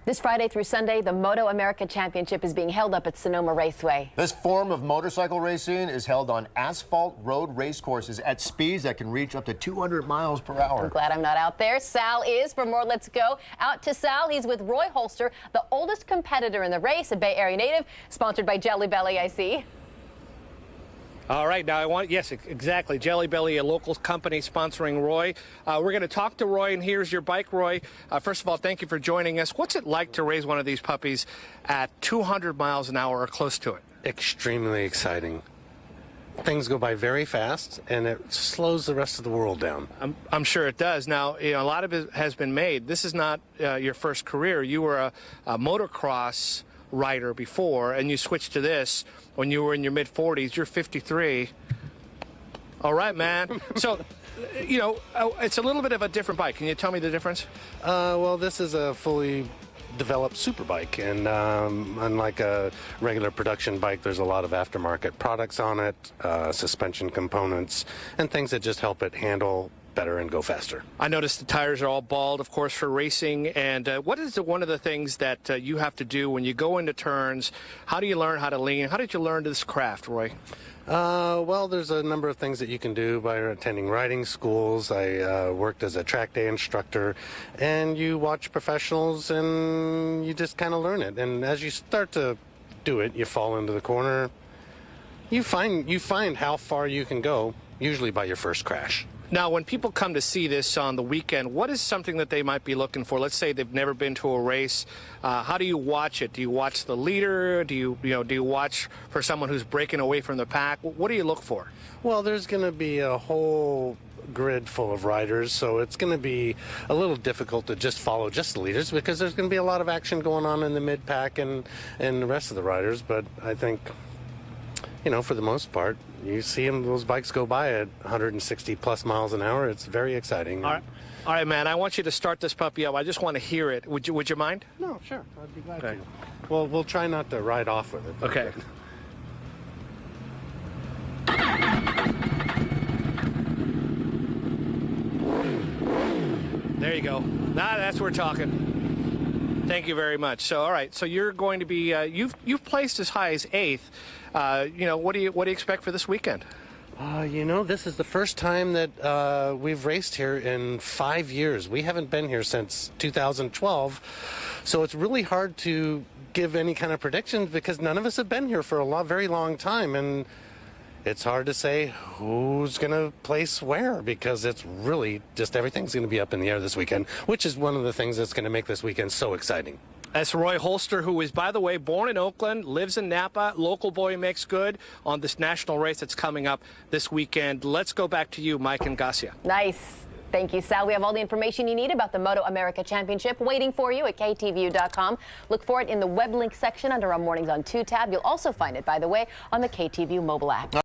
This Friday through Sunday, the Motoamerica Championship is being held up at Sonoma Raceway. This form of motorcycle racing is held on asphalt road race courses at speeds that can reach up to 200 miles per hour. I'm glad I'm not out there. Sal is. For more, let's go out to Sal. He's with Roi Holster, the oldest competitor in the race, a Bay Area native, sponsored by Jelly Belly, I see. All right, now yes, exactly. Jelly Belly, a local company sponsoring Roi. We're going to talk to Roi, and here's your bike, Roi. First of all, thank you for joining us. What's it like to raise one of these puppies at 200 miles an hour or close to it? Extremely exciting. Things go by very fast, and it slows the rest of the world down. I'm sure it does. Now, a lot of it has been made. This is not your first career. You were a motocross rider before, and you switched to this when you were in your mid-40s. You're 53. All right, man. So, it's a little bit of a different bike. Can you tell me the difference? Well, this is a fully developed super bike, and unlike a regular production bike, there's a lot of aftermarket products on it, suspension components, and things that just help it handle better and go faster. I noticed the tires are all bald, of course, for racing. And what is one of the things that you have to do when you go into turns? How do you learn how to lean? How did you learn this craft, Roi? Well, there's a number of things that you can do by attending riding schools. I worked as a track day instructor, and you watch professionals and you just kind of learn it. And as you start to do it, you fall into the corner. You find how far you can go, usually by your first crash. Now, when people come to see this on the weekend, what is something that they might be looking for? Let's say they've never been to a race. How do you watch it? Do you watch the leader? Do you watch for someone who's breaking away from the pack? What do you look for? Well, there's going to be a whole grid full of riders, so it's going to be a little difficult to just follow just the leaders, because there's going to be a lot of action going on in the mid-pack and the rest of the riders. But I think, for the most part, you see those bikes go by at 160 plus miles an hour. It's very exciting. All right, man. I want you to start this puppy up. I just want to hear it. Would you mind? No, sure. I'd be glad to. Well, we'll try not to ride off with it. Okay. There you go. Now that's what we're talking. Thank you very much. So, all right. So you're going to be you've placed as high as 8th. What do you expect for this weekend? This is the first time that we've raced here in 5 years. We haven't been here since 2012, so it's really hard to give any kind of predictions because none of us have been here for a very long time, and it's hard to say who's going to place where because it's really just everything's going to be up in the air this weekend, which is one of the things that's going to make this weekend so exciting. That's Roi Holster, who is, by the way, born in Oakland, lives in Napa. Local boy makes good on this national race that's coming up this weekend. Let's go back to you, Mike and Garcia. Nice. Thank you, Sal. We have all the information you need about the Motoamerica Championship waiting for you at KTVU.com. Look for it in the web link section under our Mornings on 2 tab. You'll also find it, by the way, on the KTVU mobile app.